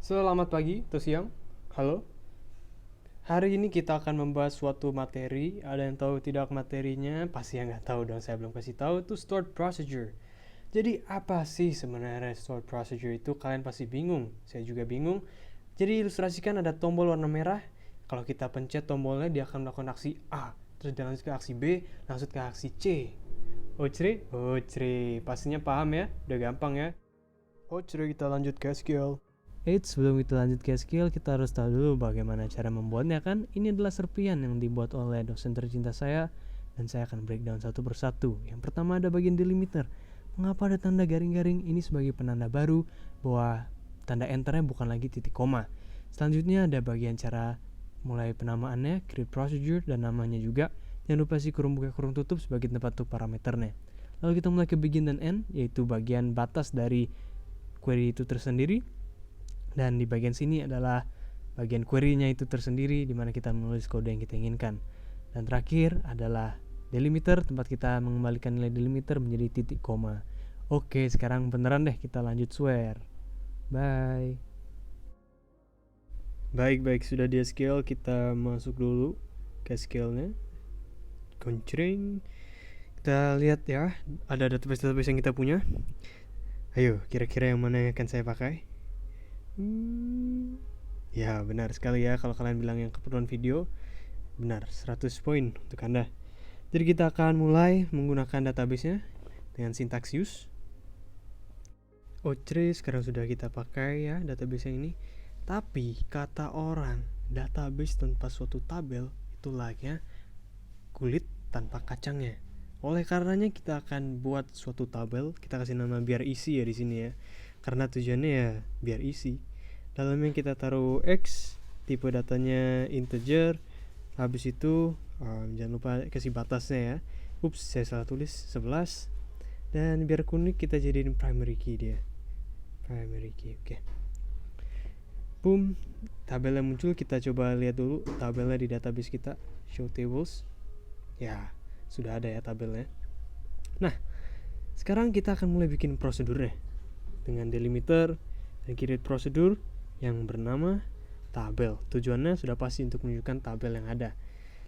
Selamat pagi atau siang. Halo. Hari ini kita akan membahas suatu materi. Ada yang tahu tidak materinya? Pasti yang nggak tahu dong. Saya belum kasih tahu. Itu stored procedure. Jadi apa sih sebenarnya stored procedure itu? Kalian pasti bingung. Saya juga bingung. Jadi ilustrasikan ada tombol warna merah. Kalau kita pencet tombolnya, dia akan melakukan aksi A. Terus dia lanjut ke aksi B, lanjut ke aksi C. Ocre? Ocre. Pastinya paham ya? Udah gampang ya? Ocre, kita lanjut ke SQL. Sebelum kita lanjut ke skill, kita harus tahu dulu bagaimana cara membuatnya kan. Ini adalah serpian yang dibuat oleh dosen tercinta saya, dan saya akan breakdown satu persatu. Yang pertama ada bagian delimiter. Mengapa ada tanda garing-garing? Ini sebagai penanda baru bahwa tanda enternya bukan lagi titik koma. Selanjutnya ada bagian cara mulai penamaannya, create procedure, dan namanya juga. Jangan lupa isi kurung buka kurung tutup sebagai tempat untuk parameternya. Lalu kita mulai ke begin dan end, yaitu bagian batas dari query itu tersendiri. Dan di bagian sini adalah bagian query-nya itu tersendiri, di mana kita menulis kode yang kita inginkan. Dan terakhir adalah delimiter, tempat kita mengembalikan nilai delimiter menjadi titik koma. Oke, sekarang beneran deh, kita lanjut swear. Bye. Baik, sudah di SQL, kita masuk dulu ke SQL-nya. Gonceng. Kita lihat ya, ada database yang kita punya. Ayo, kira-kira yang mana yang akan saya pakai? Ya, benar sekali ya kalau kalian bilang yang keperluan video. Benar, 100 poin untuk Anda. Jadi kita akan mulai menggunakan database-nya dengan sintaks use. Ocre sekarang sudah kita pakai ya database yang ini. Tapi kata orang, database tanpa suatu tabel itu layaknya kulit tanpa kacangnya. Oleh karenanya kita akan buat suatu tabel, kita kasih nama biar isi ya di sini ya. Karena tujuannya ya biar isi. Dalamnya kita taruh X, tipe datanya integer. Habis itu jangan lupa kasih batasnya ya. Ups, saya salah tulis 11. Dan biar unik kita jadiin primary key dia. Primary key, oke. Boom, tabelnya muncul. Kita coba lihat dulu tabelnya di database kita. Show tables. Ya, sudah ada ya tabelnya. Nah, sekarang kita akan mulai bikin prosedurnya dengan delimiter dan create prosedur yang bernama tabel. Tujuannya sudah pasti untuk menunjukkan tabel yang ada.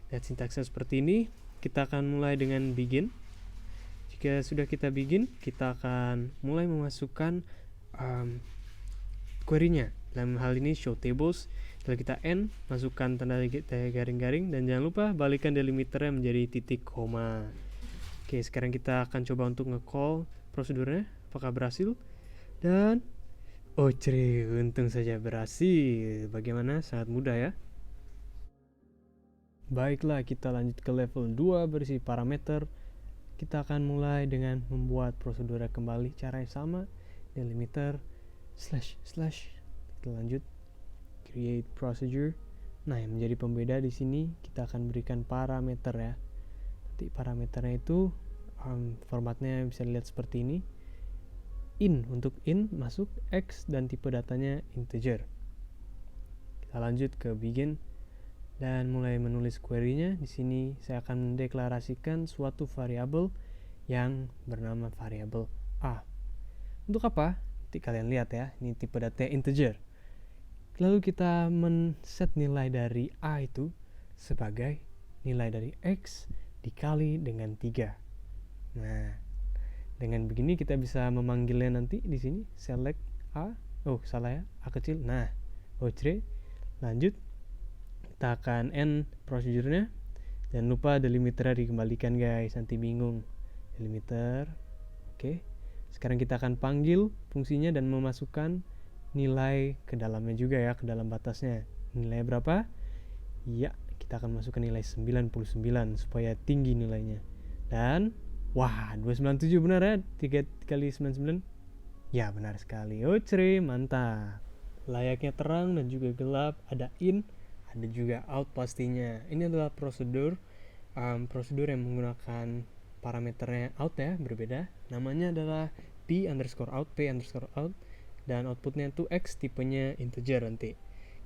Lihat sintaksnya seperti ini. Kita akan mulai dengan begin. Jika sudah kita begin, kita akan mulai memasukkan query-nya. Dalam hal ini show tables. Setelah kita end, masukkan tanda garing-garing, dan jangan lupa balikan delimiternya menjadi titik koma. Oke, sekarang kita akan coba untuk nge-call prosedurnya. Apakah berhasil? Dan Ocre, untung saja berhasil. Bagaimana? Sangat mudah ya. Baiklah, kita lanjut ke level 2 berisi parameter. Kita akan mulai dengan membuat prosedurnya kembali. Caranya sama, delimiter // kita lanjut create procedure. Nah, yang menjadi pembeda di sini kita akan berikan parameter ya. Nanti parameternya itu formatnya bisa dilihat seperti ini. Untuk in masuk X dan tipe datanya integer. Kita lanjut ke begin dan mulai menulis query-nya. Di sini saya akan mendeklarasikan suatu variabel yang bernama variabel A. Untuk apa? Nanti kalian lihat ya, ini tipe datanya integer. Lalu kita men-set nilai dari A itu sebagai nilai dari X dikali dengan 3. Nah, dengan begini kita bisa memanggilnya nanti di sini select A. Oh, salah ya, A kecil. Nah, Ocre. Lanjut. Kita akan end prosedurnya. Jangan lupa delimiter dikembalikan guys, nanti bingung. Delimiter. Oke. Sekarang kita akan panggil fungsinya dan memasukkan nilai ke dalamnya juga ya, ke dalam batasnya. Nilai berapa? Ya, kita akan masukkan nilai 99 supaya tinggi nilainya. Dan wah, 297 benar ya? 3 kali 99? Ya, benar sekali. Ocre, mantap. Layaknya terang dan juga gelap. Ada in, ada juga out pastinya. Ini adalah prosedur yang menggunakan parameternya out ya, berbeda. Namanya adalah p_out, p_out. Dan outputnya itu X, tipenya integer nanti.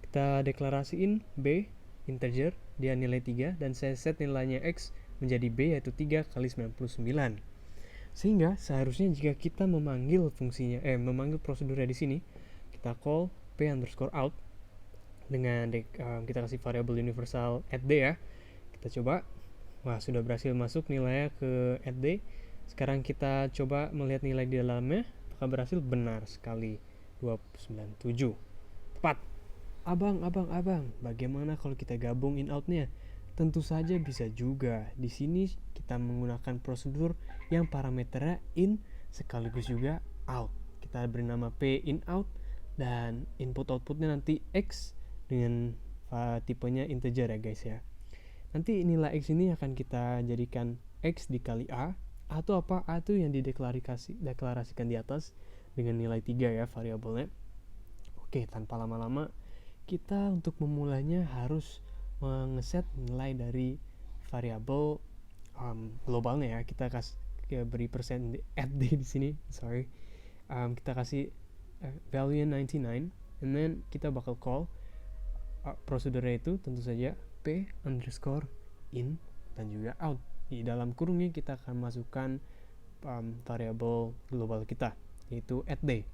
Kita deklarasiin B, integer, dia nilai 3. Dan saya set nilainya X menjadi B, yaitu 3 kali 99. Sehingga seharusnya jika kita memanggil fungsinya, memanggil prosedurnya di sini, kita call p_out dengan kita kasih variabel universal @d ya. Kita coba. Wah, sudah berhasil masuk nilainya ke @d. Sekarang kita coba melihat nilai di dalamnya. Apakah berhasil? Benar sekali. 297. Tepat. Abang, bagaimana kalau kita gabung in-out-nya? Tentu saja bisa juga. Di sini kita menggunakan prosedur yang parameternya in sekaligus juga out. Kita beri nama p in-out dan input-outputnya nanti x dengan tipenya integer ya guys ya. Nanti nilai x ini akan kita jadikan x dikali a, atau apa? A itu yang dideklarasikan di atas dengan nilai 3 ya variabelnya. Oke, tanpa lama-lama kita untuk memulainya harus mengeset nilai dari variabel globalnya ya. Kita beri persen @d di sini, sorry. Kita kasih value 99 and then kita bakal call prosedurnya itu tentu saja p_in dan juga out. Di dalam kurungnya kita akan masukkan variabel global kita yaitu @d.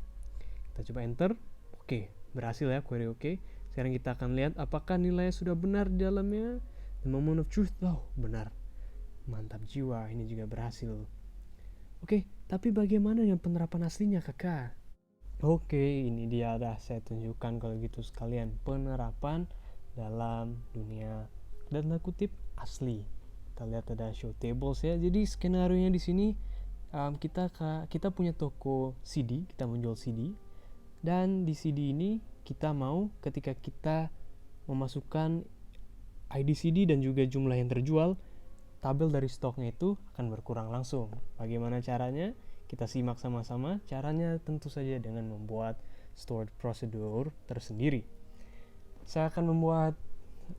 Kita coba enter. Oke, berhasil ya query oke. Sekarang kita akan lihat apakah nilainya sudah benar di dalamnya. The moment of truth, benar. Mantap jiwa, ini juga berhasil. Oke, tapi bagaimana yang penerapan aslinya kakak? Oke, ini dia dah saya tunjukkan kalau gitu sekalian penerapan dalam dunia tanda kutip asli. Kita lihat ada show tables ya. Jadi skenario-nya di sini kita punya toko CD, kita menjual CD. Dan di CD ini kita mau ketika kita memasukkan ID CD dan juga jumlah yang terjual, tabel dari stoknya itu akan berkurang langsung. Bagaimana caranya? Kita simak sama-sama. Caranya tentu saja dengan membuat stored procedure tersendiri. Saya akan membuat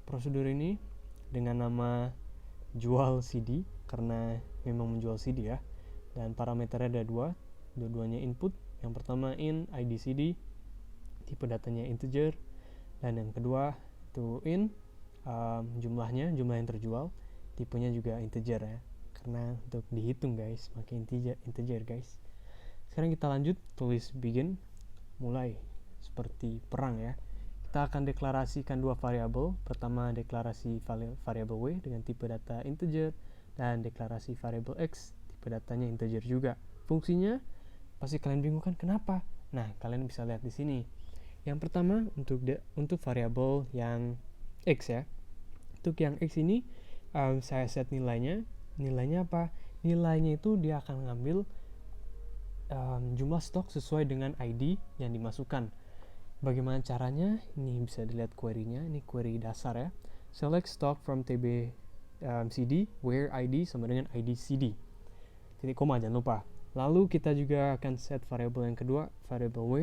prosedur ini dengan nama jual CD karena memang menjual CD ya. Dan parameternya ada dua-duanya input. Yang pertama in ID CD, tipe datanya integer, dan yang kedua itu in jumlah yang terjual, tipenya juga integer ya, karena untuk dihitung guys pakai integer guys. Sekarang kita lanjut, tulis begin, mulai seperti perang ya. Kita akan deklarasikan dua variabel. Pertama deklarasi variabel w dengan tipe data integer, dan deklarasi variabel x tipe datanya integer juga. Fungsinya pasti kalian bingung kan kenapa? Nah, kalian bisa lihat di sini. Yang pertama untuk variabel yang x ya. Untuk yang x ini saya set nilainya. Nilainya apa? Nilainya itu dia akan ngambil jumlah stok sesuai dengan ID yang dimasukkan. Bagaimana caranya? Ini bisa dilihat query-nya. Ini query dasar ya. Select stock from TB CD where ID sama dengan ID CD. Titik koma jangan lupa. Lalu kita juga akan set variabel yang kedua, variabel w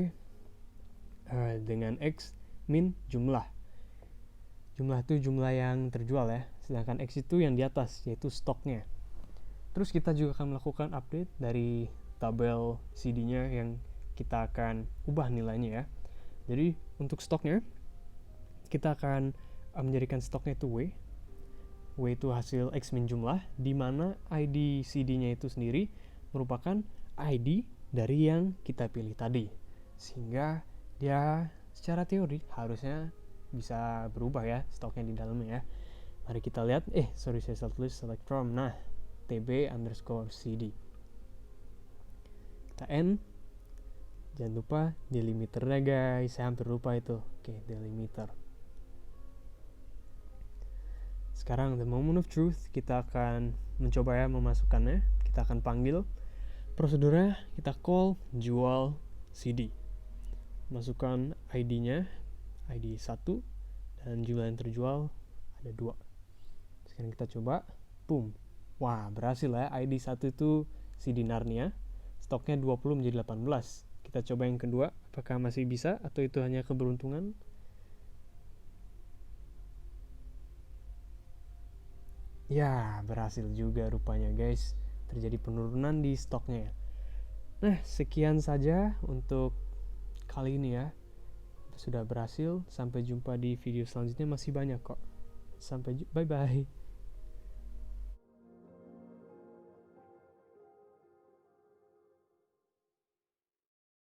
dengan x min jumlah. Jumlah itu jumlah yang terjual ya, sedangkan x itu yang di atas yaitu stoknya. Terus kita juga akan melakukan update dari tabel CD-nya yang kita akan ubah nilainya ya. Jadi untuk stoknya kita akan menjadikan stoknya itu w. W itu hasil x min jumlah, di mana ID CD-nya itu sendiri merupakan ID dari yang kita pilih tadi, sehingga dia secara teori harusnya bisa berubah ya stoknya di dalamnya ya. Mari kita lihat. Saya salah tulis select from. Nah, tb_cd. Kita n. Jangan lupa delimiternya guys. Saya hampir lupa itu. Oke, delimiter. Sekarang the moment of truth, kita akan mencoba ya memasukkannya. Kita akan panggil prosedurnya, kita call jual CD. Masukkan ID-nya, ID 1, dan jumlah yang terjual ada 2. Sekarang kita coba, boom. Wah, berhasil ya. ID 1 itu CD Narnia, stoknya 20 menjadi 18. Kita coba yang kedua, apakah masih bisa atau itu hanya keberuntungan? Ya, berhasil juga rupanya guys. Terjadi penurunan di stoknya. Nah, sekian saja untuk kali ini ya. Sudah berhasil. Sampai jumpa di video selanjutnya, masih banyak kok. Bye bye.